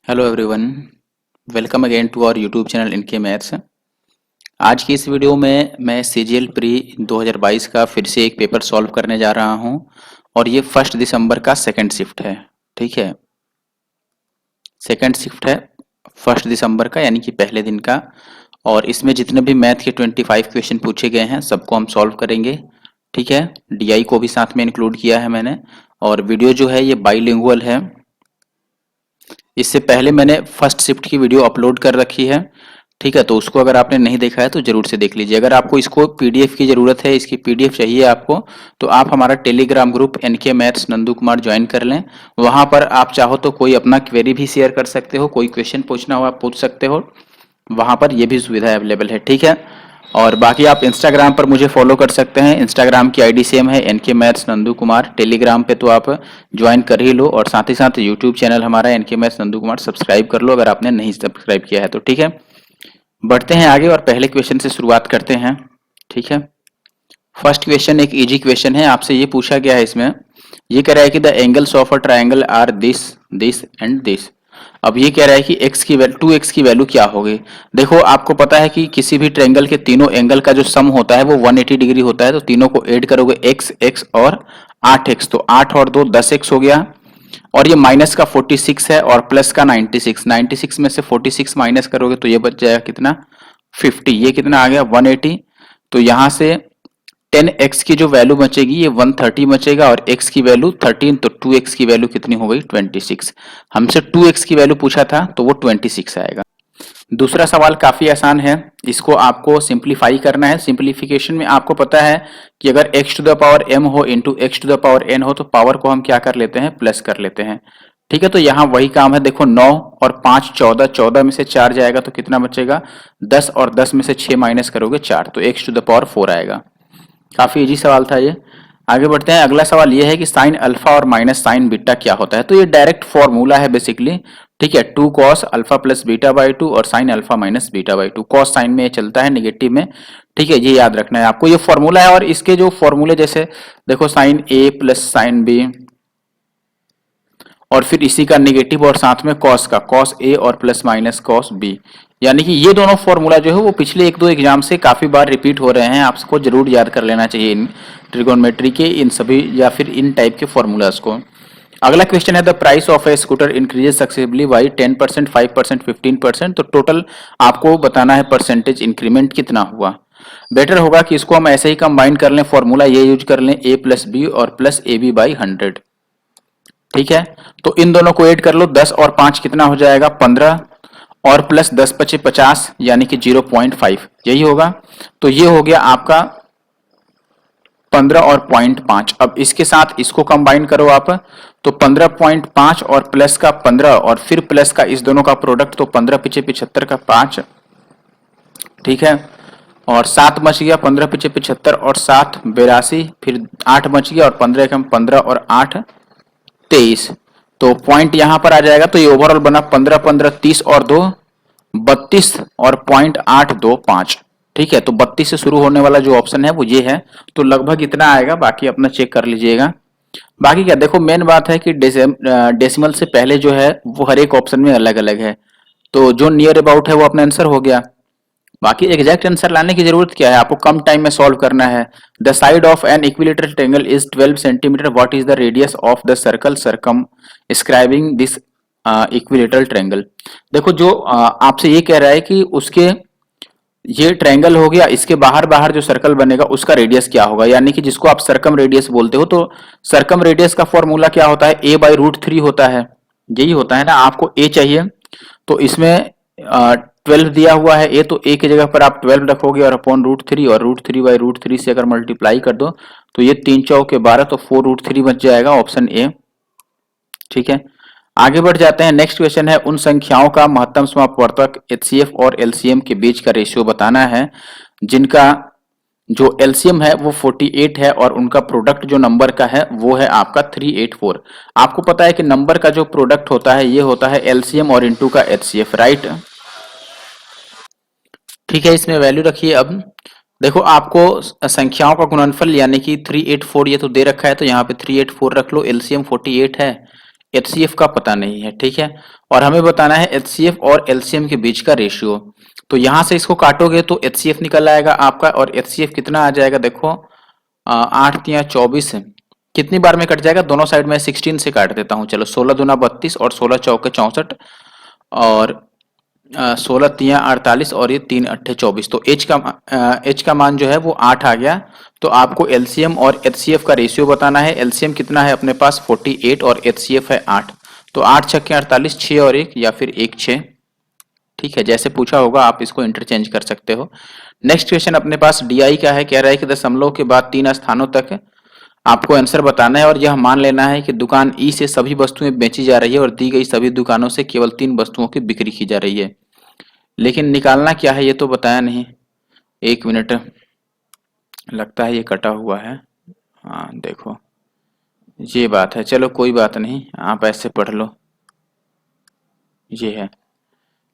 Hello everyone, welcome again to our YouTube channel NK maths. आज की इस video में मैं सीजीएल प्री 2022 का फिर से एक पेपर सॉल्व करने जा रहा हूं और ये 1 दिसंबर का सेकंड शिफ्ट है। ठीक है, सेकंड शिफ्ट है 1 दिसंबर का, यानी कि पहले दिन का। और इसमें जितने भी मैथ के 25 क्वेश्चन पूछे गए हैं सबको हम सॉल्व करेंगे। ठीक है, डीआई को भी साथ में इंक्लूड किया है मैंने। और वीडियो जो है ये बाईलिंगुअल है। इससे पहले मैंने फर्स्ट शिफ्ट की वीडियो अपलोड कर रखी है। ठीक है, तो उसको अगर आपने नहीं देखा है तो जरूर से देख लीजिए। अगर आपको इसको पीडीएफ की जरूरत है, इसकी पीडीएफ चाहिए आपको, तो आप हमारा Telegram group NK maths Nandu Kumar join कर लें। वहां पर आप चाहो तो कोई अपना क्वेरी भी शेयर कर सकते हो, कोई क्वेश्चन पूछना हो आप पूछ सकते हो, वहां पर ये भी सुविधा अवेलेबल है। ठीक है, और बाकी आप इंस्टाग्राम पर मुझे फॉलो कर सकते हैं। इंस्टाग्राम की आईडी सेम है, NK maths Nandu Kumar. Telegram पे तो आप ज्वाइन कर ही लो, और साथ ही साथ यूट्यूब चैनल हमारा NK maths Nandu Kumar subscribe कर लो अगर आपने नहीं सब्सक्राइब किया है तो। ठीक है, बढ़ते हैं आगे और पहले क्वेश्चन से शुरुआत करते हैं। ठीक है, फर्स्ट क्वेश्चन एक इजी क्वेश्चन है, आपसे ये पूछा गया है। इसमें ये कह रहा है कि the angles of a triangle are this this and this. अब ये कह रहा है कि x की वैल्यू 2x की वैल्यू क्या होगी। देखो, आपको पता है कि किसी भी ट्रायंगल के तीनों एंगल का जो सम होता है वो 180 डिग्री होता है। तो तीनों को ऐड करोगे x x और 8x, तो 8 और 2 10x हो गया। और ये माइनस का 46 है और प्लस का 96। 96 में से 46 माइनस करोगे तो ये बच जाएगा कितना, 50। ये कितना आ गया, 180। तो यहां से 10x की जो वैल्यू बचेगी ये 130 बचेगा, और x की वैल्यू 13, तो 2x की वैल्यू कितनी हो गई, 26। हमसे 2x की वैल्यू पूछा था तो वो 26 आएगा। दूसरा सवाल काफी आसान है, इसको आपको सिंप्लीफाई करना है। सिंप्लीफिकेशन में आपको पता है कि अगर x to the power m हो into x to the power n हो तो पावर को हम क्या कर लेते हैं, प्लस कर लेते हैं। ठीक है, तो यहाँ वही काम है। देखो 9 और 5 14, 14 में से 4 जाएगा तो कितना बचेगा, 10, और 10 में से 6 माइनस करोगे 4, तो x टू द पावर 4 आएगा। काफी इजी सवाल था ये। आगे बढ़ते हैं, अगला सवाल ये है कि साइन अल्फा और माइनस साइन बीटा क्या होता है। तो ये डायरेक्ट फॉर्मूला है बेसिकली। ठीक है, 2 cos alpha plus beta by 2 और sine alpha minus beta by 2। Cos sine में ये चलता है नेगेटिव में। ठीक है, ये याद रखना है आपको, ये फॉर्मूला है। और इसके जो फॉर्मूले जैसे देखो, साइन ए प्लस साइन बी, और फिर इसी का नेगेटिव और साथ में कॉस का, कॉस ए और प्लस माइनस कॉस बी। यानी कि ये दोनों फॉर्मूला जो है वो पिछले 1-2 एग्जाम से काफी बार रिपीट हो रहे हैं, आपको जरूर याद कर लेना चाहिए इन ट्रिगोनोमेट्री के इन सभी या फिर इन टाइप के फॉर्मूलाज को। अगला क्वेश्चन है, the price of A scooter increases successively by 10%, 5%, 15%। तो टोटल आपको बताना है परसेंटेज इंक्रीमेंट कितना हुआ। बेटर होगा कि इसको हम ऐसे ही कंबाइन कर लें, फॉर्मूला ये यूज कर लें, ए प्लस बी और प्लस ए बी बाई 100। ठीक है, तो इन दोनों को ऐड कर लो, 10 और 5 कितना हो जाएगा, 15, और प्लस 10 पचे 50, यानी कि 0.5 यही होगा। तो ये हो गया आपका 15 और 0.5। अब इसके साथ इसको कंबाइन करो आप, तो 15.5 और प्लस का 15 और फिर प्लस का इस दोनों का प्रोडक्ट, तो 15 पिछे 75 का 5। ठीक है, और 7 बच गया, 15 पिछे 75 और 7 82, फिर 8 बच गया, और 15 कम 15 और 8 23। तो पॉइंट यहां पर आ जाएगा। तो ये ओवरऑल बना 15 15 30 और 2 32 और 0.825। ठीक है, तो 32 से शुरू होने वाला जो ऑप्शन है वो ये है। तो लगभग इतना आएगा, बाकी अपना चेक कर लीजिएगा। बाकी क्या, देखो मेन बात है कि डेसिमल से पहले जो है वो हर एक ऑप्शन में अलग अलग है, तो जो नियर अबाउट है वो अपना आंसर हो गया। बाकी एग्जैक्ट आंसर लाने की जरूरत क्या है, आपको कम टाइम में सॉल्व करना है। The side of an equilateral triangle is 12 centimetre, what is the radius of the circle circumscribing this equilateral triangle. देखो जो आपसे ये कह रहा है कि उसके, ये ट्रायंगल हो गया, इसके बाहर बाहर जो सर्कल बनेगा उसका रेडियस क्या होगा, यानी कि जिसको आप सरकम रेडियस बोलते हो। तो सरकम रेडियस का फॉर्मूला क्या होता है, a बाई रूट 3 होता है। यही होता है ना, आपको a चाहिए, तो इसमें 12 दिया हुआ है a, तो a की जगह पर आप 12 रखोगे और अपॉन रूट 3, और रूट 3 बाई रूट 3 से अगर मल्टीप्लाई कर दो तो ये 3 चौके 12, तो 4 रूट 3 बच जाएगा, ऑप्शन ए। ठीक है, आगे बढ़ जाते हैं। नेक्स्ट क्वेश्चन है, उन संख्याओं का महत्तम समापवर्तक एचसीएफ और एलसीएम के बीच का रेशियो बताना है जिनका जो एलसीएम है वो 48 है और उनका प्रोडक्ट जो नंबर का है वो है आपका 384। आपको पता है कि नंबर का जो प्रोडक्ट होता है ये होता है एलसीएम और इनटू का एचसीएफ, राइट। ठीक है, इसमें वैल्यू रखिए। अब देखो, आपको संख्याओं का गुणनफल यानी कि 384 ये तो दे रखा है, तो यहाँ पे 384 रख लो। एलसीएम 48 है, एचसीएफ का पता नहीं है, ठीक है। और हमें बताना है एचसीएफ और एलसीएम के बीच का रेशियो। तो यहां से इसको काटोगे तो एचसीएफ निकल आएगा आपका, और एचसीएफ कितना आ जाएगा देखो, 8 या 24 कितनी बार में कट जाएगा, दोनों साइड में 16 से काट देता हूँ। चलो 16 दूना 32 और 16 चौके 64 और 16 तिया 48 और ये 3 अट्ठे 24। तो एच का मान जो है वो 8 आ गया। तो आपको एलसीएम और एचसीएफ का रेशियो बताना है। एलसीएम कितना है अपने पास 48 और एचसीएफ है 8। तो 8 छक्के 48, 6 और 1 या फिर 1 6, ठीक है। जैसे पूछा होगा आप इसको इंटरचेंज कर सकते हो। नेक्स्ट क्वेश्चन अपने पास डीआई का है, कह रहा है कि दशमलव के बाद 3 स्थानों तक आपको आंसर बताना है और यह मान लेना है कि दुकान ई से सभी वस्तुएं बेची जा रही है और दी गई सभी दुकानों से केवल 3 वस्तुओं की बिक्री की जा रही है। लेकिन निकालना क्या है ये तो बताया नहीं। 1 मिनट, लगता है ये कटा हुआ है। हाँ देखो ये बात है, चलो कोई बात नहीं, आप ऐसे पढ़ लो। ये है,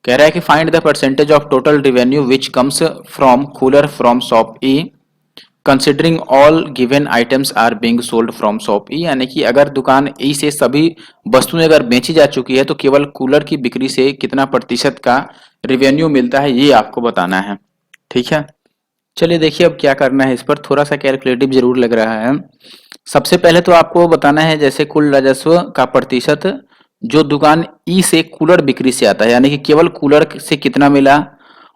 कह रहा है कि find the percentage of total revenue which comes from cooler from shop E considering all given items are being sold from shop E. यानी कि अगर दुकान ई से सभी वस्तुएं अगर बेची जा चुकी है तो केवल कूलर की बिक्री से कितना प्रतिशत का रिवेन्यू मिलता है, ये आपको बताना है, ठीक है। चलिए देखिए अब क्या करना है, इस पर थोड़ा सा कैलकुलेटिव जरूर लग रहा है। सबसे पहले तो आपको बताना है जैसे कुल राजस्व का प्रतिशत जो दुकान ई से कूलर बिक्री से आता है, यानी कि केवल कूलर से कितना मिला,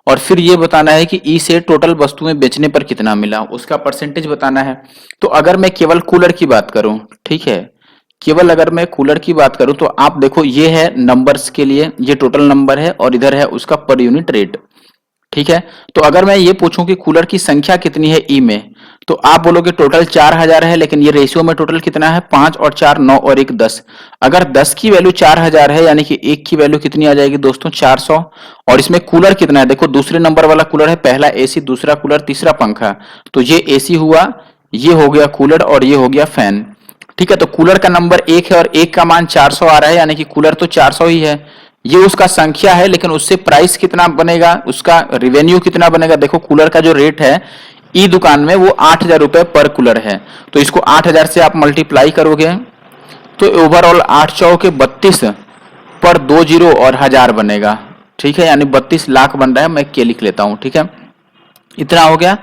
और फिर ये बताना है कि ई से टोटल वस्तुएं बेचने पर कितना मिला, उसका परसेंटेज बताना है। तो अगर मैं केवल कूलर की बात करूं, ठीक है, केवल अगर मैं कूलर की बात करूं तो आप देखो ये है नंबर्स के लिए, ये टोटल नंबर है और इधर है उसका पर यूनिट रेट, ठीक है। तो अगर मैं ये पूछूं कि कूलर की संख्या कितनी है ई में, तो आप बोलोगे टोटल 4000 है, लेकिन ये रेशियो में टोटल कितना है, 5 और 4 9 और 1 10। अगर 10 की वैल्यू 4000 है यानी कि 1 की वैल्यू कितनी आ जाएगी दोस्तों, 400। और इसमें कूलर कितना है देखो, दूसरे नंबर वाला कूलर है, पहला एसी, दूसरा कूलर, तीसरा पंखा। तो ये एसी हुआ, ये हो गया कूलर और ये हो गया फैन, ठीक है। तो कूलर का नंबर 1 है और 1 का मान 400 आ रहा है, यानी कि कूलर तो 400 ही है, ये उसका संख्या है। लेकिन उससे प्राइस कितना बनेगा, उसका रिवेन्यू कितना बनेगा, देखो कूलर का जो रेट है ई दुकान में वो 8000 रुपए पर कूलर है। तो इसको 8000 से आप मल्टीप्लाई करोगे तो ओवरऑल 8 चौके 32 पर 2 जीरो और 1000 बनेगा, ठीक है। यानी 32 लाख बन रहा है, मैं के लिख लेता हूं, ठीक है, इतना हो गया।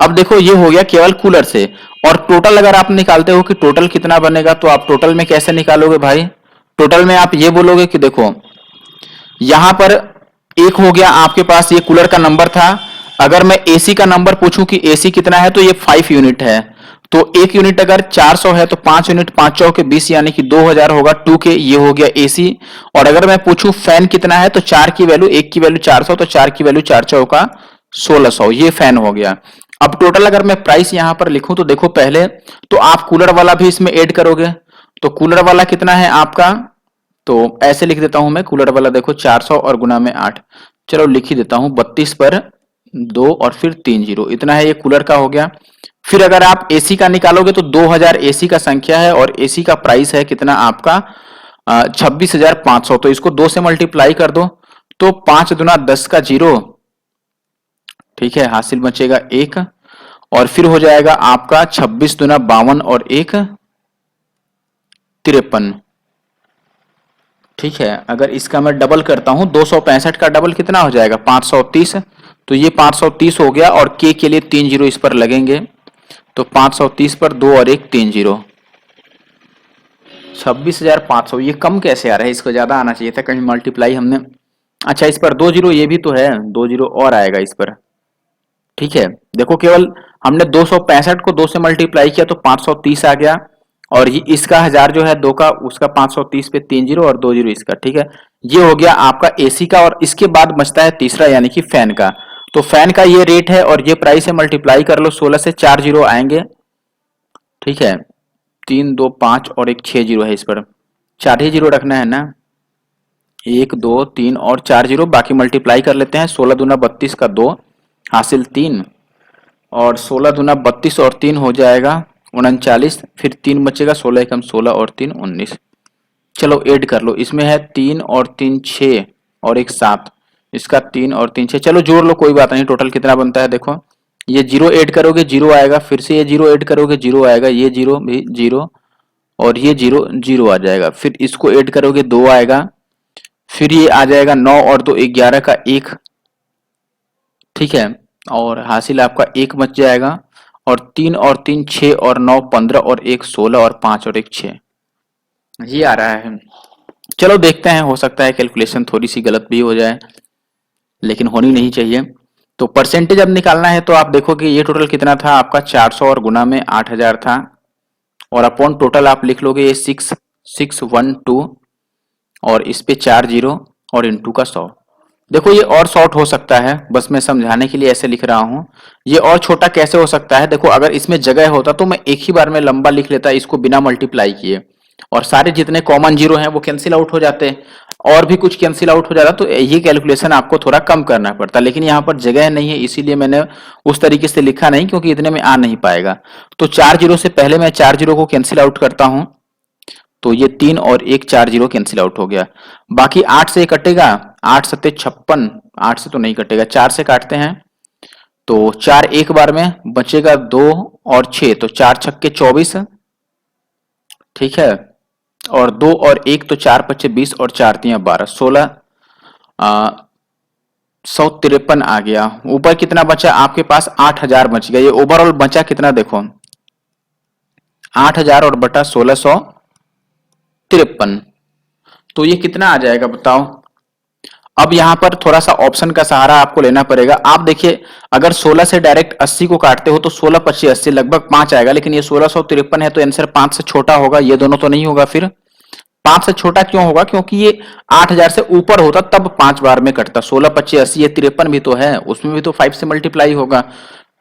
अब देखो ये हो गया केवल कूलर से, और टोटल अगर आप निकालते हो कि टोटल कितना बनेगा, तो आप टोटल में कैसे निकालोगे भाई, टोटल में आप ये बोलोगे कि देखो यहां पर एक हो गया आपके पास, ये कूलर का नंबर था। अगर मैं एसी का नंबर पूछूं कि एसी कितना है, तो ये 5 यूनिट है। तो 1 यूनिट अगर 400 है तो 5 यूनिट 5 चौके 20 यानी कि 2000 होगा 2 के, ये हो गया एसी। और अगर मैं पूछूं फैन कितना है, तो 4 की वैल्यू, 1 की वैल्यू 400, तो 4 की वैल्यू 4 चौका 1600, ये फैन हो गया। अब टोटल अगर मैं प्राइस यहां पर लिखूं तो देखो पहले तो आप कूलर वाला भी इसमें ऐड करोगे, तो कूलर वाला कितना है आपका, तो ऐसे लिख देता हूं मैं, कूलर वाला देखो 400 और गुना में 8, चलो लिख ही देता हूं, 32 पर 2 और फिर 3 जीरो, इतना है, ये कूलर का हो गया। फिर अगर आप एसी का निकालोगे तो 2000 एसी का संख्या है और एसी का प्राइस है कितना आपका 26,500। तो इसको 2 से मल्टीप्लाई कर दो तो 5 दुना 10 का जीरो, ठीक है, हासिल बचेगा 1, और फिर हो जाएगा आपका 26 दुना 52 और 1 53, ठीक है। अगर इसका मैं डबल करता हूं 265 का डबल कितना हो जाएगा 530, तो ये 530 हो गया, और के लिए 3 जीरो इस पर लगेंगे, तो 530 पर 2 और 1 3 जीरो, 26,500। ये कम कैसे आ रहा है, इसको ज्यादा आना चाहिए था, कहीं मल्टीप्लाई हमने, अच्छा इस पर 2 जीरो ये भी तो है, 2 जीरो और आएगा इस पर, ठीक है। देखो केवल हमने 265 को 2 से मल्टीप्लाई किया तो 530 आ गया, और ये इसका 1000 जो है 2 का, उसका 530 पे 3 जीरो और 2 जीरो इसका, ठीक है। ये हो गया आपका एसी का, और इसके बाद बचता है तीसरा यानी कि फैन का। तो फैन का ये रेट है और ये प्राइस है, मल्टीप्लाई कर लो 16 से, 4 जीरो आएंगे, ठीक है, 3 2 5 और एक 6 जीरो है, इस पर 4 ही जीरो रखना है ना, 1 2 3 और 4 जीरो, बाकी मल्टीप्लाई कर लेते हैं, 16 दूना 32 का 2 हासिल 3, और 16 दूना 32 और 3 हो जाएगा 39, फिर 3 बचेगा, 16 कम 16 और 3 19। चलो ऐड कर लो, इसमें है 3 और 3 6 और एक 7, इसका 3 और 3 6, चलो जोड़ लो कोई बात नहीं। टोटल कितना बनता है देखो, ये जीरो ऐड करोगे जीरो आएगा, फिर से ये जीरो ऐड करोगे जीरो आएगा, ये जीरो भी जीरो, और ये 0 0 आ जाएगा। फिर इसको ऐड करोगे 2 आएगा, फिर ये आ जाएगा 9 और 2 11 का 1, ठीक है, और हासिल आपका 1 बच जाएगा, और 3 और 3 6 और 9 15 और 1 16 और 5 और 1 6, ये आ रहा है। चलो देखते हैं, हो सकता है कैलकुलेशन थोड़ी सी गलत भी हो जाए, लेकिन होनी नहीं चाहिए। तो परसेंटेज अब निकालना है, तो आप देखो कि ये टोटल कितना था आपका 400 और गुना में 8000 था, और अपॉन टोटल आप लिख लोगे ये 6612 और इस पे 4 जीरो और इंटू का 100। देखो ये और शॉर्ट हो सकता है, बस मैं समझाने के लिए ऐसे लिख रहा हूं। ये और छोटा कैसे हो सकता है, देखो अगर इसमें जगह होता तो मैं एक ही बार में लंबा लिख लेता इसको बिना मल्टीप्लाई किए, और सारे जितने कॉमन जीरो हैं वो कैंसिल आउट हो जाते, और भी कुछ कैंसिल आउट हो जाता, तो ये कैलकुलेशन आपको थोड़ा कम करना पड़ता। लेकिन यहाँ पर जगह नहीं है, इसीलिए मैंने उस तरीके से लिखा नहीं, क्योंकि इतने में आ नहीं पाएगा। तो 4 जीरो से पहले मैं 4 जीरो को कैंसिल आउट करता हूं, तो ये 3 और 1 4 जीरो कैंसिल आउट हो गया। बाकी 8 से कटेगा, 8 सत्ते 56, 8 से तो नहीं कटेगा, 4 से काटते हैं, तो 4 एक बार में बचेगा 2 और 6, तो 4 छक्के 24, ठीक है, और 2 और 1 तो 4 पच्चे 20 और 4 तियां 12 16, 153 आ गया। ऊपर कितना बचा आपके पास, 8000 बच गया। ये ओवरऑल बचा कितना देखो, 8000 और बटा 1653, तो ये कितना आ जाएगा बताओ। अब यहां पर थोड़ा सा ऑप्शन का सहारा आपको लेना पड़ेगा। आप देखिए, अगर 16 से डायरेक्ट 80 को काटते हो तो 16 25 80 लगभग 5 आएगा, लेकिन ये 1653 है तो आंसर 5 से छोटा होगा, ये दोनों तो नहीं होगा। फिर 5 से छोटा क्यों होगा, क्योंकि ये 8000 से ऊपर होता तब 5 बार में कटता। 16 25 80, ये 53 भी तो है, उसमें भी तो 5 से मल्टीप्लाई होगा,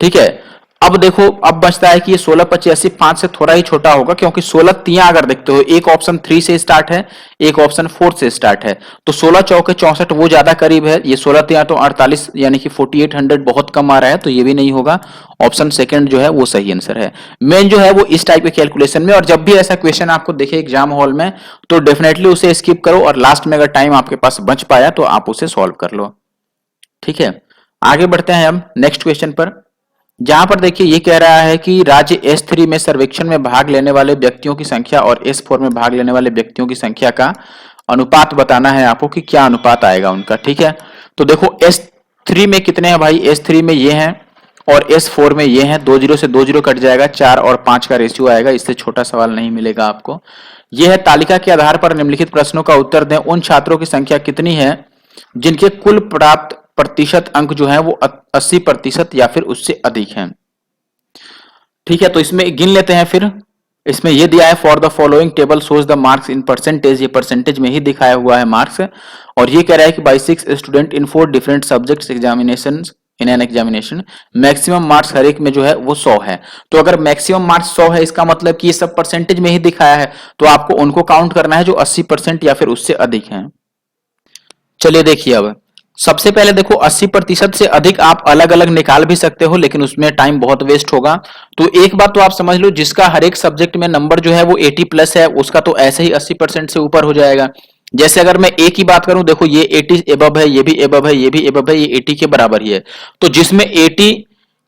ठीक है। अब देखो, अब बचता है कि ये 16 25 80 5 से थोड़ा ही छोटा होगा, क्योंकि 16 तियां अगर देखते हो, एक ऑप्शन 3 से स्टार्ट है, एक ऑप्शन 4 से स्टार्ट है, तो 16 चौके 64 वो ज्यादा करीब है। ये 16 तियां तो 48 यानी कि 4800 बहुत कम आ रहा है, तो ये भी नहीं होगा। ऑप्शन सेकंड जो है वो सही आंसर है। मेन जो है वो इस टाइप के कैलकुलेशन में, और जब भी ऐसा क्वेश्चन आपको देखे एग्जाम हॉल में, तो डेफिनेटली उसे स्किप करो, और लास्ट में अगर टाइम आपके पास बच पाया तो आप उसे सॉल्व कर लो, ठीक है। आगे बढ़ते हैं हम नेक्स्ट क्वेश्चन पर, जहां पर देखिए ये कह रहा है कि राज्य S3 में सर्वेक्षण में भाग लेने वाले व्यक्तियों की संख्या और S4 में भाग लेने वाले व्यक्तियों की संख्या का अनुपात बताना है आपको, कि क्या अनुपात आएगा उनका, ठीक है। तो देखो S3 में कितने हैं भाई, S3 में ये हैं और S4 में ये हैं, 2 जीरो से 2 जीरो कट जाएगा, 4 और 5 का रेशियो आएगा, इससे छोटा सवाल नहीं मिलेगा आपको। यह है तालिका के आधार पर निम्नलिखित प्रश्नों का उत्तर दें। उन छात्रों की संख्या कितनी है जिनके कुल प्राप्त प्रतिशत अंक जो है वो 80% या फिर उससे अधिक हैं, ठीक है। तो इसमें गिन लेते हैं। फिर इसमें ये दिया है, for the following table shows the marks in percentage, ये परसेंटेज में ही दिखाया हुआ है मार्क्स, और ये कह रहा है कि by 6 student in 4 different subjects examination in an examination, maximum marks हर एक में जो है वो 100 है। तो अगर मैक्सिमम मार्क्स 100 है, इसका मतलब कि ये सब परसेंटेज में ही दिखाया है, तो आपको उनको काउंट करना है जो 80% या फिर उससे अधिक है। चलिए देखिए, अब सबसे पहले देखो 80% से अधिक आप अलग अलग निकाल भी सकते हो, लेकिन उसमें टाइम बहुत वेस्ट होगा। तो एक बात तो आप समझ लो, जिसका हर एक सब्जेक्ट में नंबर जो है वो 80+ है, उसका तो ऐसे ही 80% से ऊपर हो जाएगा। जैसे अगर मैं ए की बात करूं, देखो ये 80 एबव है, ये भी एबव है, ये भी एबव है, ये 80 के बराबर ही है। तो जिसमें 80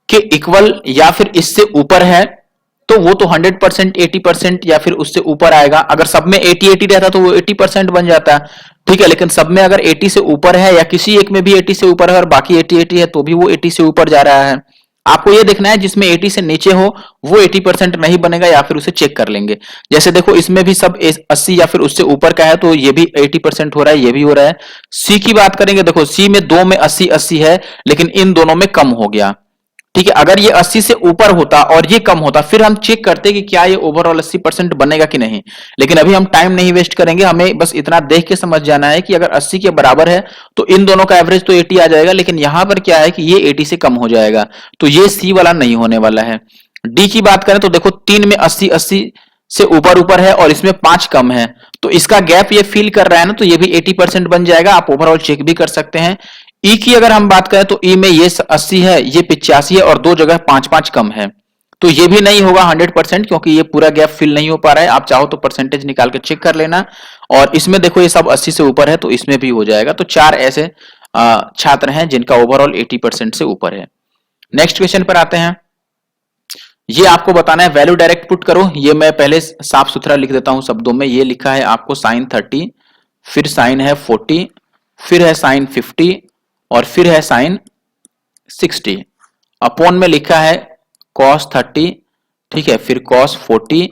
के इक्वल या फिर इससे ऊपर है, तो वो तो 100% 80% या फिर उससे ऊपर आएगा। अगर सब में 80-80 रहता तो वो 80% बन जाता, ठीक है। लेकिन सब में अगर 80 से ऊपर है, या किसी एक में भी 80 से ऊपर है और बाकी 80-80 है, तो भी वो 80 से ऊपर जा रहा है। आपको ये देखना है जिसमें 80 से नीचे हो वो 80% नहीं बनेगा, या फिर उसे चेक कर लेंगे। जैसे देखो इसमें भी सब 80 या फिर उससे ऊपर का है, तो ये भी 80% हो रहा है, ये भी हो रहा है। सी की बात करेंगे, देखो सी में 2 में 80-80 है, लेकिन इन दोनों में कम हो गया, ठीक है। अगर ये 80 से ऊपर होता और ये कम होता, फिर हम चेक करते कि क्या ये ओवरऑल 80% बनेगा कि नहीं। लेकिन अभी हम टाइम नहीं वेस्ट करेंगे, हमें बस इतना देख के समझ जाना है कि अगर 80 के बराबर है तो इन दोनों का एवरेज तो 80 आ जाएगा, लेकिन यहां पर क्या है कि ये 80 से कम हो जाएगा, तो ये सी वाला नहीं होने वाला है। डी की बात करें तो देखो 3 में 80-80 से ऊपर ऊपर है और इसमें 5 कम है, तो इसका गैप ये फिल कर रहा है ना, तो ये भी 80% बन जाएगा। आप ओवरऑल चेक भी कर सकते हैं। ई की अगर हम बात करें तो ई में ये 80 है, ये 85 है, और 2 जगह 5-5 कम है, तो ये भी नहीं होगा 100%, क्योंकि ये पूरा गैप फिल नहीं हो पा रहा है। आप चाहो तो परसेंटेज निकाल के चेक कर लेना। और इसमें देखो ये सब 80 से ऊपर है, तो इसमें भी हो जाएगा। तो 4 ऐसे छात्र हैं जिनका ओवरऑल 80% से ऊपर है। नेक्स्ट क्वेश्चन पर आते हैं। ये आपको बताना है, वैल्यू डायरेक्ट पुट करो। ये मैं पहले साफ सुथरा लिख देता हूं शब्दों में। ये लिखा है आपको साइन 30, फिर साइन है 40, फिर है साइन 50 और फिर है साइन 60। अपॉन में लिखा है कॉस 30, ठीक है, फिर कॉस 40,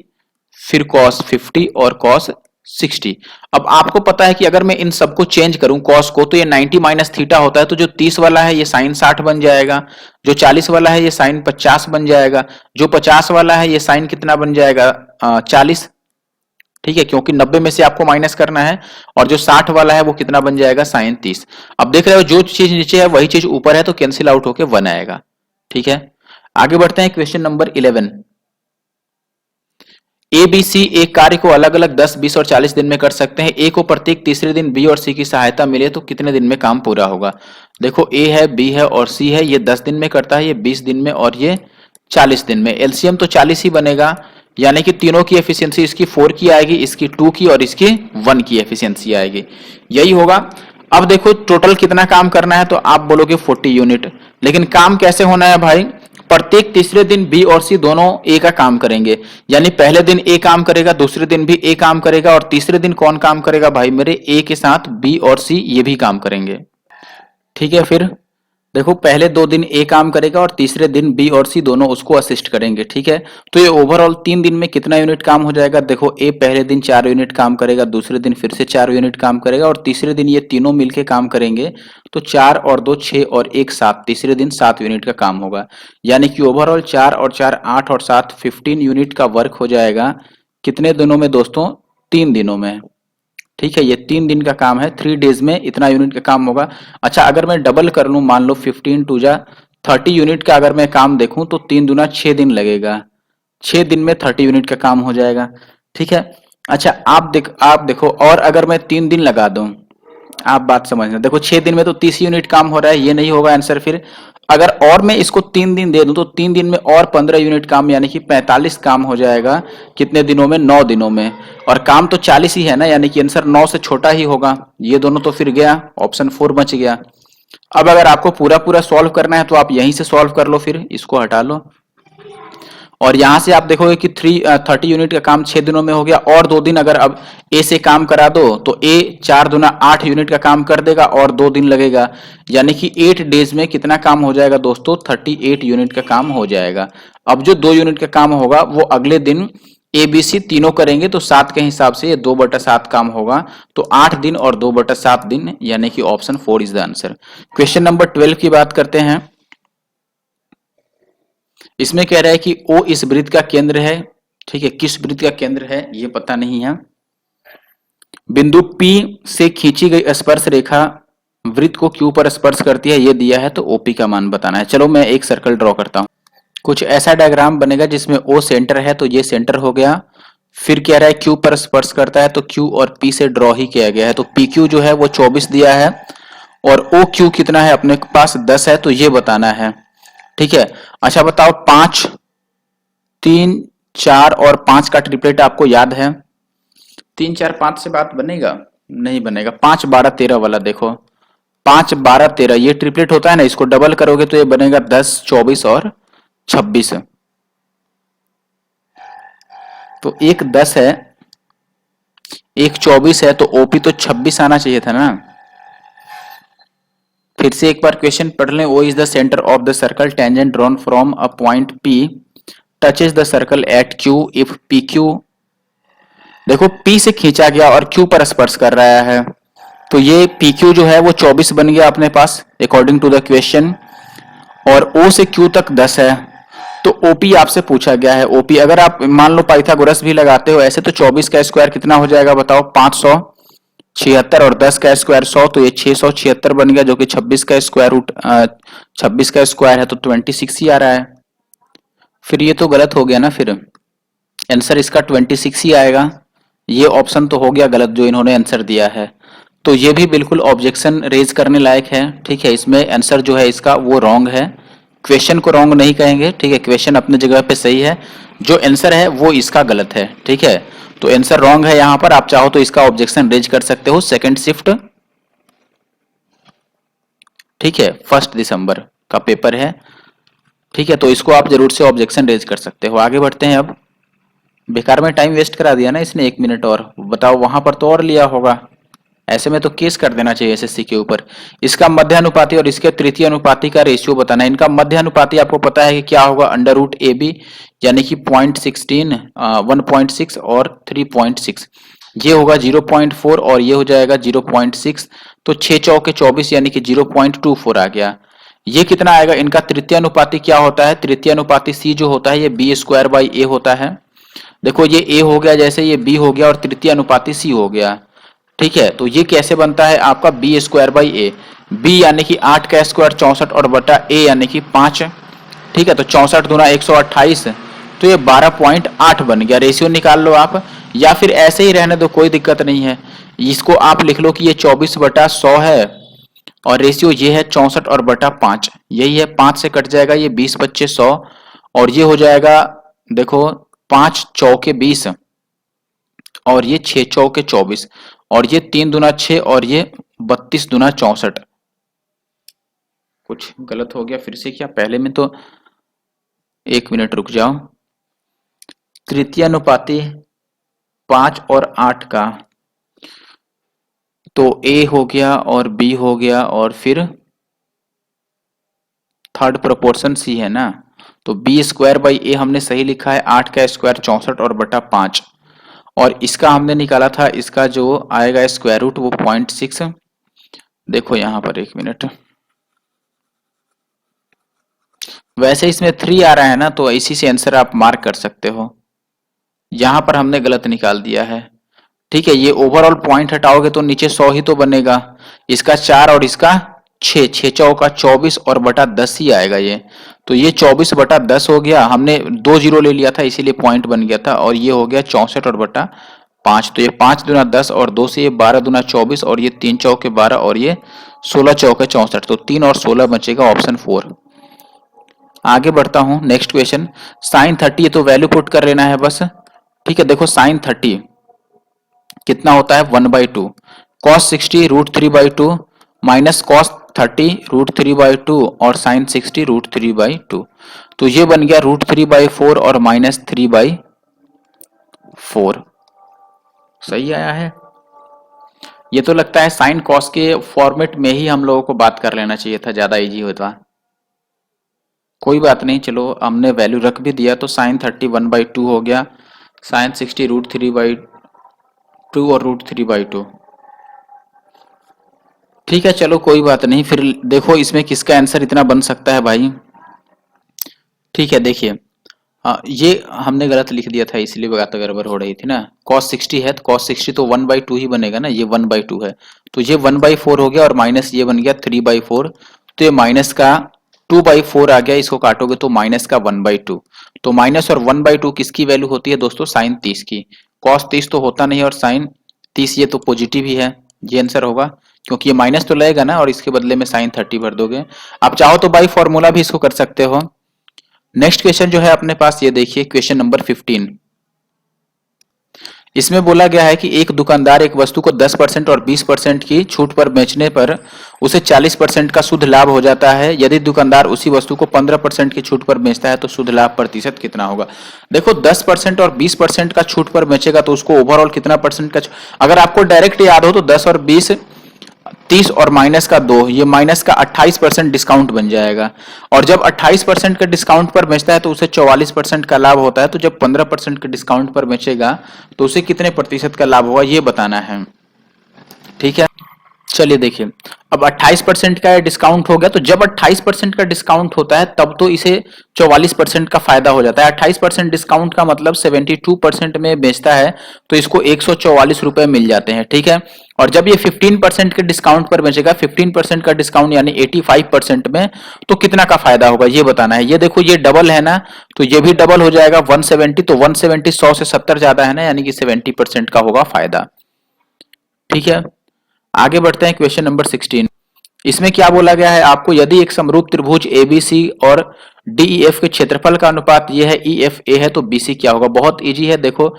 फिर कॉस 50 और कॉस 60। अब आपको पता है कि अगर मैं इन सबको चेंज करूं कॉस को, तो ये 90 माइनस थीटा होता है, तो जो 30 वाला है ये साइन 60 बन जाएगा, जो 40 वाला है ये साइन 50 बन जाएगा, जो 50 वाला है ये साइन कितना बन जाएगा 40, ठीक है, क्योंकि 90 में से आपको माइनस करना है। और जो 60 वाला है वो कितना बन जाएगा साइन 30। अब देख रहे हो जो चीज नीचे है वही चीज ऊपर है, तो कैंसिल आउट होके 1 आएगा, ठीक है। आगे बढ़ते हैं question number 11। A B C एक कार्य को अलग अलग 10, 20 और 40 दिन में कर सकते हैं। ए को प्रत्येक तीसरे दिन बी और सी की सहायता मिले तो कितने दिन में काम पूरा होगा। देखो ए है, बी है और सी है, ये 10 दिन में करता है, ये 20 दिन में और ये 40 दिन में। एलसीएम तो 40 ही बनेगा, यानी कि तीनों की एफिशिएंसी, इसकी 4 की आएगी, इसकी 2 की और इसकी 1 की एफिशिएंसी आएगी, यही होगा। अब देखो टोटल कितना काम करना है, तो आप बोलोगे 40 यूनिट। लेकिन काम कैसे होना है भाई, प्रत्येक तीसरे दिन बी और सी दोनों ए का काम करेंगे, यानी पहले दिन ए काम करेगा, दूसरे दिन भी ए काम करेगा, और तीसरे दिन कौन काम करेगा भाई मेरे, ए के साथ बी और सी ये भी काम करेंगे, ठीक है। फिर देखो पहले 2 दिन ए काम करेगा और तीसरे दिन बी और सी दोनों उसको असिस्ट करेंगे, ठीक है। तो ये ओवरऑल 3 दिन में कितना यूनिट काम हो जाएगा, देखो ए पहले दिन 4 यूनिट काम करेगा, दूसरे दिन फिर से 4 यूनिट काम करेगा और तीसरे दिन ये तीनों मिलके काम करेंगे, तो 4 और 2 6 और 1 7, तीसरे दिन 7 यूनिट का काम होगा। यानी कि ओवरऑल 4 और 4 8 और 7 15 यूनिट का वर्क हो जाएगा कितने दिनों में दोस्तों, 3 दिनों में, ठीक है। ये 3 दिन का काम है, 3 डेज में इतना यूनिट का काम होगा। अच्छा अगर मैं डबल कर लूं, मान लो 15 टू जा 30 यूनिट का अगर मैं काम देखूं, तो 3 दूना 6 दिन लगेगा, 6 दिन में 30 यूनिट का काम हो जाएगा, ठीक है। अच्छा आप देखो, और अगर मैं 3 दिन लगा दूं, आप बात समझना, देखो 6 दिन में तो 30 यूनिट काम हो रहा है, ये नहीं होगा आंसर। फिर अगर और मैं इसको 3 दिन दे दूं, तो 3 दिन में और 15 यूनिट काम, यानी कि 45 काम हो जाएगा कितने दिनों में, 9 दिनों में। और काम तो 40 ही है ना, यानी कि आंसर 9 से छोटा ही होगा। ये दोनों तो फिर गया, ऑप्शन 4 बच गया। अब अगर आपको पूरा पूरा सॉल्व करना है तो आप यहीं से सॉल्व कर लो, फिर इसको हटा लो और यहां से आप देखोगे कि 30 यूनिट का काम 6 दिनों में हो गया, और 2 दिन अगर अब ए से काम करा दो, तो ए 4 दूना 8 यूनिट का काम कर देगा और 2 दिन लगेगा, यानी कि 8 डेज में कितना काम हो जाएगा दोस्तों, 38 यूनिट का काम हो जाएगा। अब जो 2 यूनिट का काम होगा वो अगले दिन ए बी सी तीनों करेंगे, तो 7 के हिसाब से ये 2/7 काम होगा, तो 8 दिन और 2/7 दिन, यानी कि option 4 is the answer. Question number 12 की बात करते हैं। इसमें कह रहा है कि ओ इस वृत्त का केंद्र है, ठीक है, किस वृत्त का केंद्र है ये पता नहीं है। बिंदु P से खींची गई स्पर्श रेखा वृत्त को Q पर स्पर्श करती है, ये दिया है, तो OP का मान बताना है। चलो मैं एक सर्कल ड्रॉ करता हूं। कुछ ऐसा डायग्राम बनेगा जिसमें O सेंटर है, तो ये सेंटर हो गया। फिर कह रहा है Q पर स्पर्श करता है, तो Q और P से ड्रॉ ही किया गया है, तो PQ जो है वो 24 दिया है और OQ कितना है अपने पास 10 है, तो ये बताना है, ठीक है। अच्छा बताओ 5 3 4 और 5 का ट्रिपलेट आपको याद है, 3 4 5 से बात बनेगा, नहीं बनेगा। 5 12 13 वाला देखो, 5 12 13 ये ट्रिपलेट होता है ना, इसको डबल करोगे तो ये बनेगा 10 24 और 26। तो एक 10 है, एक 24 है, तो ओपी तो 26 आना चाहिए था ना। फिर से एक बार क्वेश्चन पढ़ लें। O is the centre of the circle tangent drawn from a point P touches the circle at Q if PQ, देखो P से खींचा गया और Q पर स्पर्श कर रहा है, तो ये PQ जो है वो 24 बन गया अपने पास अकॉर्डिंग टू द क्वेश्चन, और O से Q तक 10 है, तो OP आपसे पूछा गया है। OP अगर आप मान लो पाइथागोरस भी लगाते हो ऐसे, तो 24 का स्क्वायर कितना हो जाएगा बताओ, 576, और 10 का स्क्वायर 100, तो ये 676 बन गया, जो कि 26 का स्क्वायर रूट 26 का स्क्वायर है, तो 26 ही आ रहा है। फिर ये तो गलत हो गया ना, फिर आंसर इसका 26 ही आएगा। ये ऑप्शन तो हो गया गलत जो इन्होंने आंसर दिया है, तो ये भी बिल्कुल ऑब्जेक्शन रेज करने लायक है, ठीक है। इसमें आंसर जो है इसका वो रॉन्ग है, क्वेश्चन को रॉन्ग नहीं कहेंगे, ठीक है, क्वेश्चन अपनी जगह पे सही है, जो आंसर है वो इसका गलत है, ठीक है। तो आंसर रॉन्ग है यहां पर, आप चाहो तो इसका ऑब्जेक्शन रेज कर सकते हो। सेकंड शिफ्ट, ठीक है, 1 दिसंबर का पेपर है, ठीक है, तो इसको आप जरूर से ऑब्जेक्शन रेज कर सकते हो। आगे बढ़ते हैं। अब बेकार में टाइम वेस्ट करा दिया ना इसने 1 मिनट, और बताओ वहां पर तो और लिया होगा। ऐसे में तो केस कर देना चाहिए एसएससी के ऊपर। इसका मध्यानुपाती और इसके तृतीय अनुपाती का रेशियो बताना है। इनका मध्यानुपाती आपको पता है कि क्या होगा, अंडर रूट ए बी, यानी कि 0.16, 1.6 और 3.6। ये होगा 0.4 और ये हो जाएगा 0.6, तो 6 चौके 24 यानी कि 0.24 आ गया। ये कितना आएगा? इनका तृतीय अनुपाती क्या होता है? तृतीय अनुपाती सी जो होता है ये बी स्क्वायर बाई ए होता है। देखो ये ए हो गया, जैसे ये बी हो गया और तृतीय अनुपाती सी हो गया। ठीक है, तो ये कैसे बनता है आपका B square by A. B यानी कि 8 का स्क्वायर 64 और बटा ए यानी कि 5। ठीक है, तो 64 दूना 128, तो ये 12.8 बन गया। रेशियो निकाल लो आप, या फिर ऐसे ही रहने दो, कोई दिक्कत नहीं है। इसको आप लिख लो कि ये 24/100 है और रेशियो ये है 64 और बटा 5, यही है। 5 से कट जाएगा ये 20/25 100 और ये हो जाएगा, देखो 5 चौके 20 और ये 6 चौके 24 और ये 3 दूना 6 और ये 32 दूना 64। कुछ गलत हो गया फिर से क्या? पहले में तो 1 मिनट रुक जाओ। तृतीय अनुपाती 5 और 8 का, तो ए हो गया और बी हो गया और फिर थर्ड प्रोपोर्शन सी है ना, तो बी स्क्वायर बाई ए हमने सही लिखा है। 8 का स्क्वायर 64 और बटा 5, और इसका हमने निकाला था, इसका जो आएगा स्क्वायर रूट वो 0.6। देखो यहां पर 1 मिनट, वैसे इसमें 3 आ रहा है ना, तो इसी से आंसर आप मार्क कर सकते हो। यहां पर हमने गलत निकाल दिया है। ठीक है, ये ओवरऑल पॉइंट हटाओगे तो नीचे 100 ही तो बनेगा। इसका 4 और इसका 6, 6 चौका 24 और बटा 10 ही आएगा ये। तो ये 24/10 हो गया। हमने 2 जीरो ले लिया था इसीलिए पॉइंट बन गया था, और ये हो गया 64 और बटा 5। तो ये 5 दूना 10 और 2 से ये 12 दूना 24 और ये 3 चौके 12 और ये 16 चौके 64, तो 3 और 16 बचेगा, ऑप्शन 4। आगे बढ़ता हूं, नेक्स्ट क्वेश्चन। साइन 30, तो वैल्यू पुट कर लेना है बस। ठीक है, देखो साइन 30 कितना होता है 1/2, कॉस 60 √3/2 माइनस कॉस 30 √3/2 और साइन 60 √3/2, तो ये बन गया √3/4 और माइनस 3/4। सही आया है। ये तो लगता है साइन कॉस के फॉर्मेट में ही हम लोगों को बात कर लेना चाहिए था, ज्यादा इजी होता। कोई बात नहीं, चलो हमने वैल्यू रख भी दिया, तो साइन 30 1/2 हो गया, साइन 60 √3/2 और √3/2। ठीक है, चलो कोई बात नहीं। फिर देखो इसमें किसका आंसर इतना बन सकता है भाई। ठीक है, देखिए ये हमने गलत लिख दिया था इसलिए बात गड़बड़ हो रही थी ना। cos 60 है तो cos 60 तो 1/2 ही बनेगा ना, ये 1/2 है, तो ये 1/4 हो गया और माइनस ये बन गया 3/4, तो ये माइनस का 2/4 आ गया। इसको काटोगे तो माइनस का 1/2, तो माइनस और 1/2 किसकी वैल्यू होती है दोस्तों? साइन 30 की। cos 30 तो होता नहीं और साइन 30 ये तो पॉजिटिव ही है, ये आंसर होगा, क्योंकि ये माइनस तो लगेगा ना और इसके बदले में साइन 30 भर दोगे। आप चाहो तो बाई फॉर्मूला भी इसको कर सकते हो। नेक्स्ट क्वेश्चन जो है अपने पास, ये देखिए क्वेश्चन नंबर 15। इसमें बोला गया है कि एक दुकानदार एक वस्तु को 10% और 20% की छूट पर बेचने पर उसे 40% का शुद्ध लाभ हो जाता है। यदि दुकानदार उसी वस्तु को 15% की छूट पर बेचता है तो शुद्ध लाभ प्रतिशत कितना होगा? देखो 10% और 20% का छूट पर बेचेगा तो उसको ओवरऑल कितना परसेंट का, अगर आपको डायरेक्ट याद हो तो 10 और 20 30 और माइनस का 2, ये माइनस का 28% डिस्काउंट बन जाएगा। और जब 28% के डिस्काउंट पर बेचता है तो उसे 44% का लाभ होता है। तो जब 15% के डिस्काउंट पर बेचेगा तो उसे कितने प्रतिशत का लाभ होगा ये बताना है। ठीक है, चलिए देखिए, अब 28% का डिस्काउंट हो गया, तो जब 28% का डिस्काउंट होता है तब तो इसे 44% का फायदा हो जाता है। 28% डिस्काउंट का मतलब 72% में बेचता है तो इसको 144 रुपए मिल जाते हैं। ठीक है, और जब ये 15% के डिस्काउंट पर बेचेगा, 15% का डिस्काउंट यानी 85% में, तो कितना का फायदा होगा ये बताना है। ये देखो ये डबल है ना, तो ये भी डबल हो जाएगा 170, तो 170 100 से 70 ज्यादा है ना, यानी कि 70% का होगा फायदा। ठीक है, आगे बढ़ते हैं क्वेश्चन नंबर 16। इसमें क्या बोला गया है आपको, यदि एक समरूप त्रिभुज ABC और DEF के क्षेत्रफल का अनुपात ये है EFA है तो BC क्या होगा? बहुत इजी है, देखो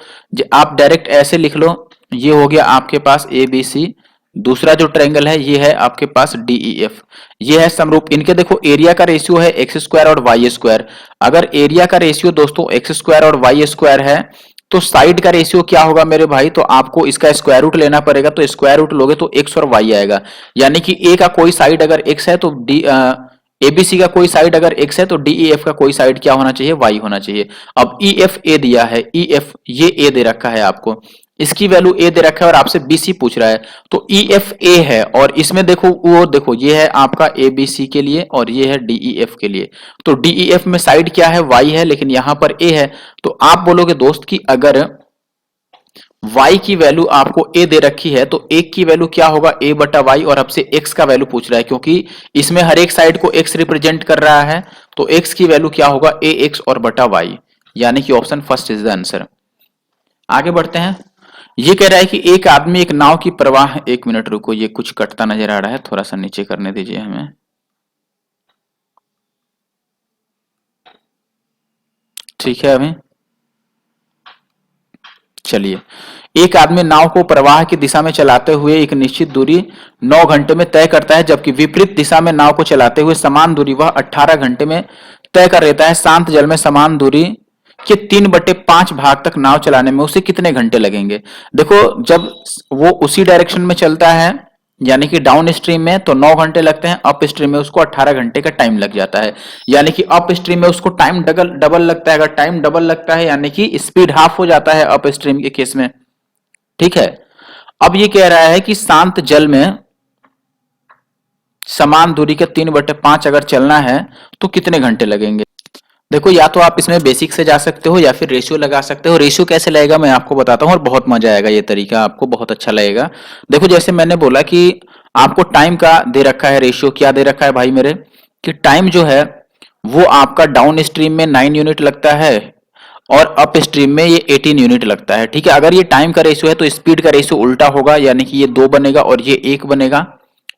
आप डायरेक्ट ऐसे लिख लो, ये हो गया आपके पास ABC, दूसरा जो ट्रायंगल है ये है आपके पास DEF। ये है समरूप। इनके देखो एरिया का रेशियो है एक्स स्क्वायर और वाई स्क्वायर। अगर एरिया का रेशियो दोस्तों एक्स स्क्वायर और वाई स्क्वायर है तो साइड का रेशियो क्या होगा मेरे भाई, तो आपको इसका स्क्वायर रूट लेना पड़ेगा। तो स्क्वायर रूट लोगे तो एक्स और वाई आएगा, यानी कि ए का कोई साइड अगर एक्स है तो डी एबीसी का कोई साइड अगर एक्स है तो डीईएफ का कोई साइड क्या होना चाहिए, वाई होना चाहिए। अब ई एफ ए दिया है, ई एफ ये ए दे रखा है आपको, इसकी वैल्यू ए दे रखा है और आपसे बीसी पूछ रहा है, तो ई एफ ए है। और इसमें देखो वो देखो ये है आपका ए बी सी के लिए और ये है डीईएफ के लिए। तो डीईएफ में साइड क्या है, वाई है, लेकिन यहां पर ए है। तो आप बोलोगे दोस्त कि अगर y की वैल्यू आपको a दे रखी है तो एक की वैल्यू क्या होगा, a बटा वाई, और आपसे x का वैल्यू पूछ रहा है क्योंकि इसमें हर एक साइड को x रिप्रेजेंट कर रहा है। तो x की वैल्यू क्या होगा, ax और बटा y, यानी कि option first is the answer. आगे बढ़ते हैं। ये कह रहा है कि एक आदमी एक नाव की प्रवाह, एक मिनट रुको, ये कुछ कटता नजर आ रहा है, थोड़ा सा नीचे करने दीजिए हमें। ठीक है, अभी चलिए। एक आदमी नाव को प्रवाह की दिशा में चलाते हुए एक निश्चित दूरी 9 घंटे में तय करता है, जबकि विपरीत दिशा में नाव को चलाते हुए समान दूरी वह 18 घंटे में तय कर लेता है। शांत जल में समान दूरी के 3/5 भाग तक नाव चलाने में उसे कितने घंटे लगेंगे। देखो जब वो उसी डायरेक्शन में चलता है यानी कि डाउन स्ट्रीम में तो 9 घंटे लगते हैं, अप स्ट्रीम में उसको 18 घंटे का टाइम लग जाता है। यानी कि अप स्ट्रीम में उसको टाइम डबल डबल लगता है। अगर टाइम डबल लगता है यानी कि स्पीड हाफ हो जाता है अप स्ट्रीम के केस में। ठीक है। अब ये कह रहा है कि शांत जल में समान दूरी के 3/5 अगर चलना है तो कितने घंटे लगेंगे। देखो या तो आप इसमें बेसिक से जा सकते हो या फिर रेशियो लगा सकते हो। रेशियो कैसे लगेगा मैं आपको बताता हूं और बहुत मजा आएगा, ये तरीका आपको बहुत अच्छा लगेगा। देखो जैसे मैंने बोला कि आपको टाइम का दे रखा है, रेशियो क्या दे रखा है भाई मेरे, कि टाइम जो है वो आपका डाउन स्ट्रीम में 9 यूनिट लगता है और अप स्ट्रीम में ये 18 यूनिट लगता है। ठीक है। अगर ये टाइम का रेशियो है तो स्पीड का रेशियो उल्टा होगा, यानी कि ये 2 बनेगा और ये 1 बनेगा।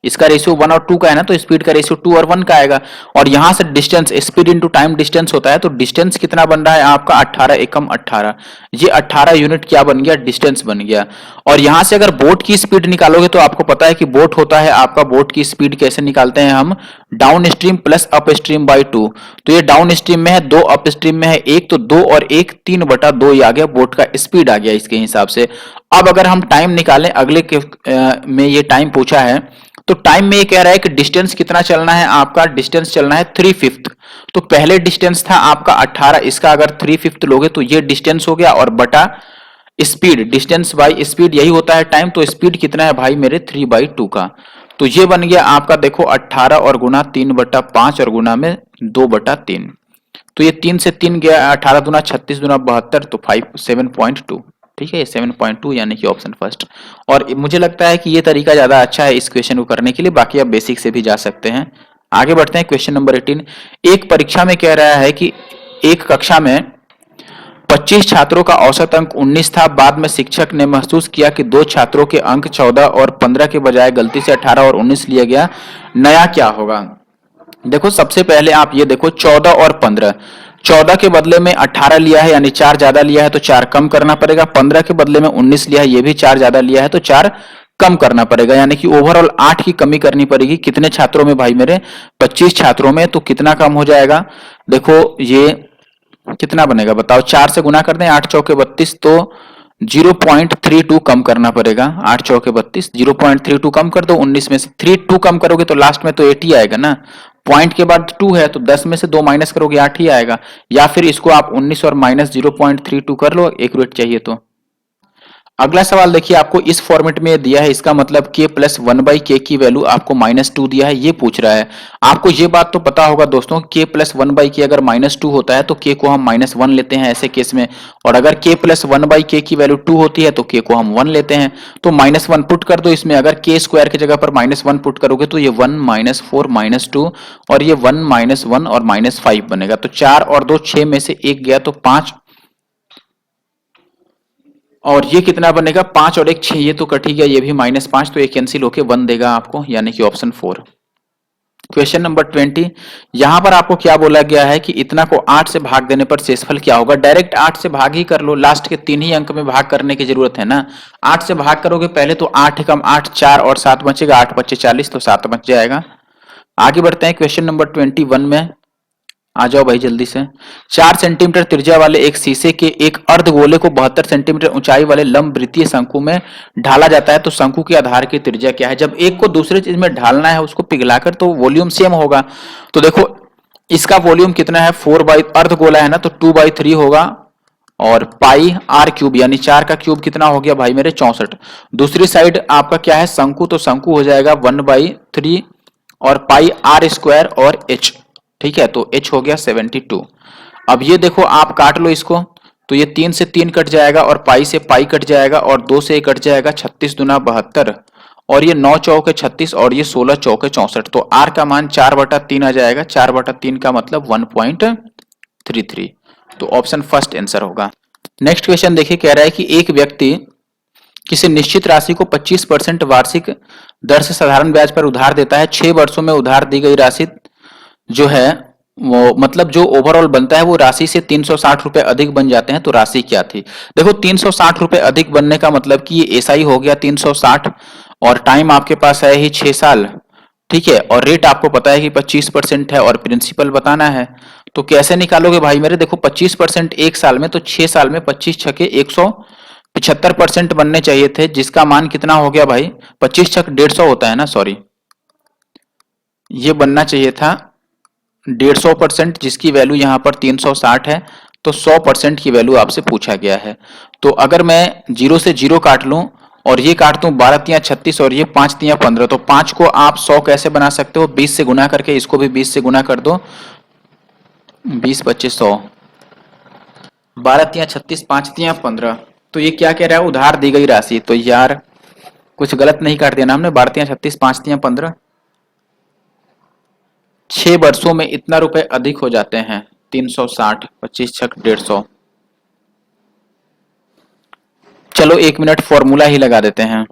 इसका रेशियो 1 और 2 का है ना, तो स्पीड का रेशियो 2 और 1 का आएगा। और यहां से distance, speed into time distance होता है, तो डिस्टेंस कितना बन रहा है आपका 18 एकम 18। ये 18 यूनिट क्या बन गया, डिस्टेंस बन गया। और यहां से अगर बोट की स्पीड निकालोगे तो आपको पता है कि बोट होता है आपका, बोट की स्पीड कैसे निकालते हैं हम, down stream plus up stream by 2। तो ये डाउन स्ट्रीम में है 2, अप स्ट्रीम में है 1, तो 2 और 1 3/2 आ गया, बोट का स्पीड आ गया इसके हिसाब से। अब अगर हम टाइम निकालें, अगले के में ये टाइम पूछा है, तो टाइम में ये कह रहा है कि डिस्टेंस कितना चलना है आपका, डिस्टेंस चलना है 3/5। तो पहले डिस्टेंस था आपका 18, इसका अगर 3/5 लोगे तो ये डिस्टेंस हो गया, और बटा स्पीड, डिस्टेंस बाई स्पीड यही होता है टाइम। तो स्पीड कितना है भाई मेरे 3/2 का। तो ये बन गया आपका, देखो 18 और गुना 3/5 और गुना में 2/3। तो ये 3 से 3 गया, 18 दूना 36 दूना 72, तो 7.2। ठीक है, ये 7.2 यानी कि ऑप्शन फर्स्ट। और मुझे लगता है कि ये तरीका ज्यादा अच्छा है इस क्वेश्चन को करने के लिए, बाकी आप बेसिक से भी जा सकते हैं। आगे बढ़ते हैं। Question number 18। एक परीक्षा में कह रहा है कि एक कक्षा में 25 छात्रों का औसत अंक 19 था। बाद में शिक्षक ने महसूस किया कि 2 छात्रों के अंक 14 और 15 के बजाय गलती से 18 और 19 लिया गया, नया क्या होगा। देखो सबसे पहले आप ये देखो 14 और 15, 14 के बदले में 18 लिया है यानी 4 ज्यादा लिया है तो 4 कम करना पड़ेगा। 15 के बदले में 19 लिया है, ये भी 4 ज्यादा लिया है तो 4 कम करना पड़ेगा, यानी कि ओवरऑल 8 की कमी करनी पड़ेगी। कितने छात्रों में भाई मेरे, 25 छात्रों में। तो कितना कम हो जाएगा, देखो ये कितना बनेगा बताओ, 4 से गुना कर दें, 8 चौके 32, तो 0.32 कम करना पड़ेगा। 8 चौके 32, 0.32 कम कर दो। 19 में से 32 कम करोगे तो लास्ट में तो 80 आएगा ना, पॉइंट के बाद 2 है तो 10 में से 2 माइनस करोगे 8 ही आएगा। या फिर इसको आप 19 और माइनस 0.32 कर लो, एक्यूरेट चाहिए तो। अगला सवाल देखिए, आपको इस फॉर्मेट में दिया है, इसका मतलब k प्लस 1/k की वैल्यू आपको -2 दिया है, ये पूछ रहा है। आपको ये बात तो पता होगा दोस्तों, k प्लस 1/k अगर -2 होता है तो k को हम -1 लेते हैं ऐसे केस में, और अगर k प्लस 1/k की वैल्यू 2 होती है तो k को हम 1 लेते हैं। तो -1 पुट कर दो इसमें, अगर k स्क्वायर की जगह पर -1 पुट करोगे तो ये 1 -4 -2 और ये 1 -1 और -5 बनेगा। तो 4 और 2 6 में से 1 गया तो 5, और ये कितना बनेगा, 5 और 1 6, ये तो कट ही गया, ये भी -5, तो ये कैंसिल होके 1 देगा आपको, यानी कि ऑप्शन 4। क्वेश्चन नंबर 20, यहां पर आपको क्या बोला गया है कि इतना को 8 से भाग देने पर शेषफल क्या होगा। डायरेक्ट 8 से भाग ही कर लो, लास्ट के 3 ही अंक में भाग करने की जरूरत है ना। 8 से भाग करोगे पहले तो 8 कम 8 4 और 7 बचेगा, 8 बचे 40 तो 7 बच जाएगा। आगे बढ़ते हैं क्वेश्चन नंबर 21 में। आ जाओ भाई जल्दी से। 4 सेंटीमीटर त्रिज्या वाले एक शीशे के एक अर्धगोले को 72 सेंटीमीटर ऊंचाई वाले लंब वृत्तीय शंकु में ढाला जाता है तो शंकु के आधार की त्रिज्या क्या है। जब एक को दूसरे चीज में ढालना है उसको पिघलाकर तो वॉल्यूम सेम होगा। तो देखो इसका वॉल्यूम कितना है, 4 बाई अर्धगोला है ना तो 2/3 होगा और पाई आर क्यूब यानी 4 का क्यूब कितना हो गया भाई मेरे 64। दूसरी साइड आपका क्या है शंकु, तो शंकु हो जाएगा 1/3 और पाई आर स्क्वायर और एच। ठीक है, तो h हो गया 72। अब ये देखो आप काट लो इसको, तो ये 3 से 3 कट जाएगा और पाई से पाई कट जाएगा और 2 से कट जाएगा, 36 दूना 72 और ये 9 चौके 36 और ये 16 चौके 64। तो r का मान 4/3 आ जाएगा। 4/3 का मतलब 1.33। तो ऑप्शन फर्स्ट आंसर होगा। नेक्स्ट क्वेश्चन देखिए, कह रहा है कि एक व्यक्ति किसी निश्चित राशि को 25% वार्षिक दर से साधारण ब्याज पर उधार देता है। 6 वर्षों में उधार दी गई राशि जो है वो मतलब जो ओवरऑल बनता है वो राशि से 360 रुपए अधिक बन जाते हैं। तो राशि क्या थी। देखो 360 रुपए अधिक बनने का मतलब कि ये एसआई हो गया 360 और टाइम आपके पास है ही 6 साल। ठीक है, और रेट आपको पता है कि 25% है और प्रिंसिपल बताना है। तो कैसे निकालोगे भाई मेरे, देखो 25% एक साल में, तो 6 साल में 25 छके 175% बनने चाहिए थे, जिसका मान कितना हो गया भाई 25 छक 150 होता है ना, सॉरी ये बनना चाहिए था 150%, जिसकी वैल्यू यहाँ पर 360 है। तो 100% की वैल्यू आपसे पूछा गया है। तो अगर मैं 0 से 0 काट लूं और ये काट दूं 12 तियां 36 और ये 5 तियां 15, तो 5 को आप 100 कैसे बना सकते हो, 20 से गुना करके। इसको भी 20 से गुना कर दो, 20 25 100, 12 तियां 36 5 तियां 15। तो ये क्या कह रहा है, उधार दी गई राशि। तो यार कुछ गलत नहीं काट दिया ना हमने, 12 तियां 36 5 तियां 15। 6 वर्षों में इतना रुपए अधिक हो जाते हैं 360, 25 छक 150। चलो 1 मिनट फॉर्मूला ही लगा देते हैं।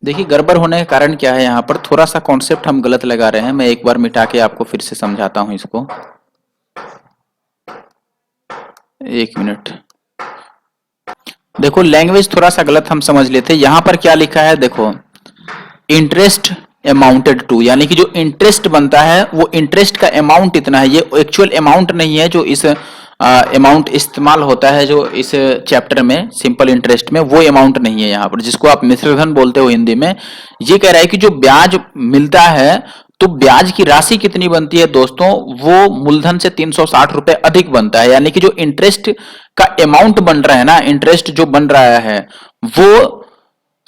देखिए गड़बड़ होने का कारण क्या है, यहाँ पर थोड़ा सा कॉन्सेप्ट हम गलत लगा रहे हैं। मैं एक बार मिटा के आपको फिर से समझाता हूं इसको। 1 मिनट, देखो लैंग्वेज थोड़ा सा गलत हम समझ लेते। यहाँ पर क्या लिखा है, देखो इंटरेस्ट अमाउंटेड टू, यानी कि जो इंटरेस्ट बनता है वो इंटरेस्ट का अमाउंट इतना है। ये एक्चुअल अमाउंट नहीं है जो इस अमाउंट इस्तेमाल होता है जो इस चैप्टर में सिंपल इंटरेस्ट में, वो अमाउंट नहीं है यहाँ पर, जिसको आप मिश्रधन बोलते हो हिंदी में। ये कह रहा है कि जो ब्याज मिलता है तो ब्याज की राशि कितनी बनती है दोस्तों, वो मूलधन से 360 रुपए अधिक बनता है। यानी कि जो इंटरेस्ट का अमाउंट बन रहा है ना, इंटरेस्ट जो बन रहा है वो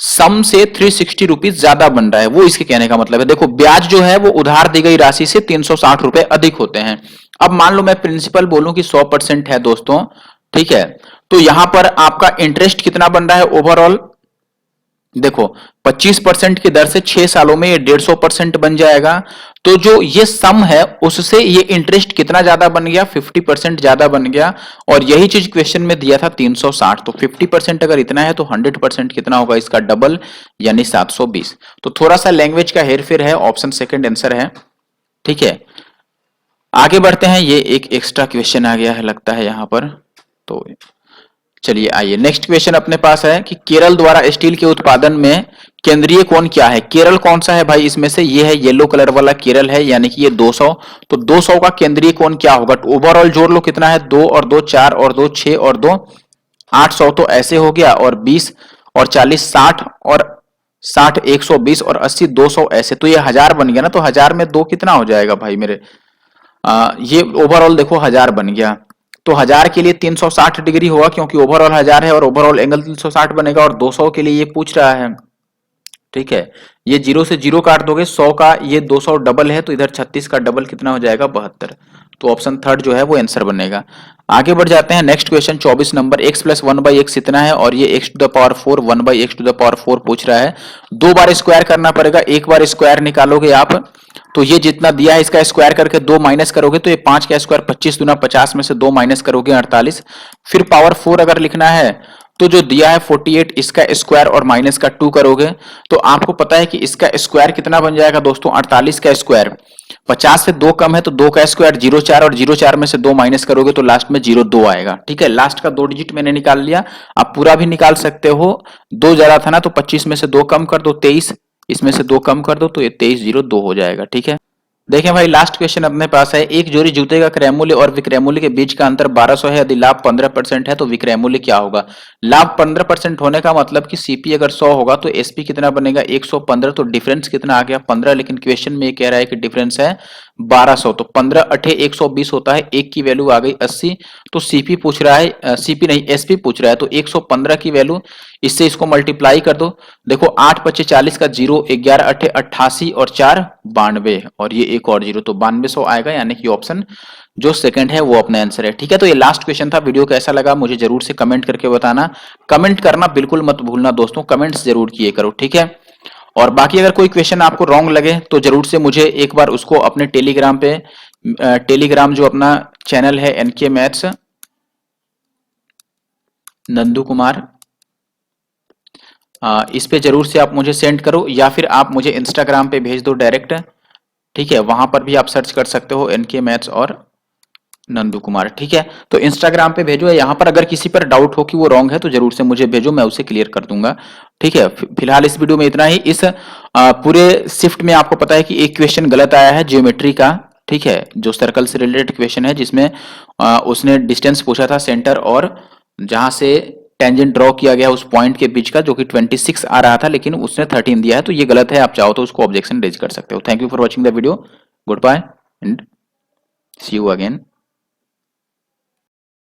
सम से 360 रुपीज ज्यादा बन रहा है, वो इसके कहने का मतलब है। देखो ब्याज जो है वो उधार दी गई राशि से 360 रुपए अधिक होते हैं। अब मान लो मैं प्रिंसिपल बोलूं कि 100% है दोस्तों, ठीक है, तो यहां पर आपका इंटरेस्ट कितना बन रहा है ओवरऑल, देखो 25% की दर से 6 सालों में ये 150% बन जाएगा। तो जो ये सम है उससे ये इंटरेस्ट कितना ज्यादा बन गया, 50% ज्यादा बन गया। और यही चीज क्वेश्चन में दिया था 360, तो 50% अगर इतना है तो 100% कितना होगा, इसका डबल यानी 720। तो थोड़ा सा लैंग्वेज का हेरफेर है, ऑप्शन सेकंड आंसर है। ठीक है, आगे बढ़ते हैं। ये एक एक्स्ट्रा क्वेश्चन आ गया है लगता है यहां पर, तो चलिए आइए नेक्स्ट क्वेश्चन अपने पास है कि केरल द्वारा स्टील के उत्पादन में केंद्रीय कोण क्या है। केरल कौन सा है भाई इसमें से, ये है येलो कलर वाला केरल है, यानी कि ये 200। तो 200 का केंद्रीय कोण क्या होगा, ओवरऑल जोड़ लो कितना है, 2 और 2 4 और 2 6 और 2 800, तो ऐसे हो गया। और 20 और 40 60 और 60 120 और 80 200 ऐसे, तो ये 1000 बन गया ना। तो 1000 में 2 कितना हो जाएगा भाई मेरे, ये ओवरऑल देखो 1000 बन गया। तो 1000 के लिए 360 डिग्री होगा क्योंकि ओवरऑल 1000 है और ओवरऑल एंगल 360 बनेगा। और 200 के लिए ये पूछ रहा है, ठीक है, ये 0 से 0 काट दोगे, 100 का ये 200 डबल है तो इधर 36 का डबल कितना हो जाएगा 72। तो ऑप्शन थर्ड जो है वो आंसर बनेगा। आगे बढ़ जाते हैं next question 24 number, x plus 1/x इतना है और ये x to the power 4 1/x to the power 4 पूछ रहा है। 2 बार स्क्वायर करना पड़ेगा, एक बार स्क्वायर निकालोगे आप तो ये जितना दिया है इसका स्क्वायर करके 2 माइनस करोगे तो ये 5 का स्क्वायर 25 दूना 50 में से 2 माइनस करोगे 48। फिर पावर 4 अगर लिखना है तो जो दिया है 48, इसका स्क्वायर और माइनस का 2 करोगे तो आपको पता है कि इसका स्क्वायर कितना बन जाएगा दोस्तों 48 का स्क्वायर 50 से 2 कम है तो 2 का स्क्वायर 0,4 और 0,4 में से 2 माइनस करोगे तो लास्ट में 0,2 आएगा। ठीक है, लास्ट का 2 डिजिट मैंने निकाल लिया। आप पूरा भी निकाल सकते हो। 2 ज्यादा था ना तो 25 में से 2 कम कर दो 23, इसमें से 2 कम कर दो तो ये 23,0,2 हो जाएगा। ठीक है, देखें भाई लास्ट क्वेश्चन अपने पास है, एक जोड़ी जूते का क्रय मूल्य और विक्रय मूल्य के बीच का अंतर 1200 है, यदि लाभ 15% है तो विक्रय मूल्य क्या होगा। लाभ 15% होने का मतलब कि सीपी अगर 100 होगा तो एसपी कितना बनेगा 115, तो डिफरेंस कितना आ गया 15, लेकिन क्वेश्चन में ये कह रहा है कि डिफरेंस है 1200, तो 15 अठे 120 होता है, एक की वैल्यू आ गई 80, तो सीपी पूछ रहा है, सीपी नहीं एसपी पूछ रहा है, तो 115 की वैल्यू, इससे इसको मल्टीप्लाई कर दो। देखो 8 पच्चे 40 का 0, 11 अठे 88 और 4 92, और ये एक और 0 तो 9200 आएगा, यानी कि ऑप्शन जो सेकंड है वो अपना आंसर है। ठीक है, तो ये लास्ट क्वेश्चन था। वीडियो कैसा लगा मुझे जरूर से कमेंट करके बताना। कमेंट करना बिल्कुल मत भूलना दोस्तों, कमेंट्स जरूर किए करो। ठीक है, और बाकी अगर कोई क्वेश्चन आपको रॉन्ग लगे तो जरूर से मुझे एक बार उसको अपने टेलीग्राम पे, टेलीग्राम जो अपना चैनल है एनके मैथ्स नंदू कुमार, इस पे जरूर से आप मुझे सेंड करो, या फिर आप मुझे इंस्टाग्राम पे भेज दो डायरेक्ट। ठीक है, वहां पर भी आप सर्च कर सकते हो एनके मैथ्स और नंदू कुमार। ठीक है, तो इंस्टाग्राम पे भेजो, या यहाँ पर अगर किसी पर डाउट हो कि वो रॉन्ग है तो जरूर से मुझे भेजो, मैं उसे क्लियर कर दूंगा। ठीक है, फिलहाल इस वीडियो में इतना ही। इस पूरे शिफ्ट में आपको पता है कि एक क्वेश्चन गलत आया है ज्योमेट्री का। ठीक है, जो सर्कल से रिलेटेड क्वेश्चन है, जिसमें उसने डिस्टेंस पूछा था सेंटर और जहां से टेंजेंट ड्रॉ किया गया उस पॉइंट के बीच का, जो कि 26 आ रहा था, लेकिन उसने 13 दिया है, तो ये गलत है। आप चाहो तो उसको ऑब्जेक्शन रेज कर सकते हो। Thank you for watching the video, goodbye and see you again.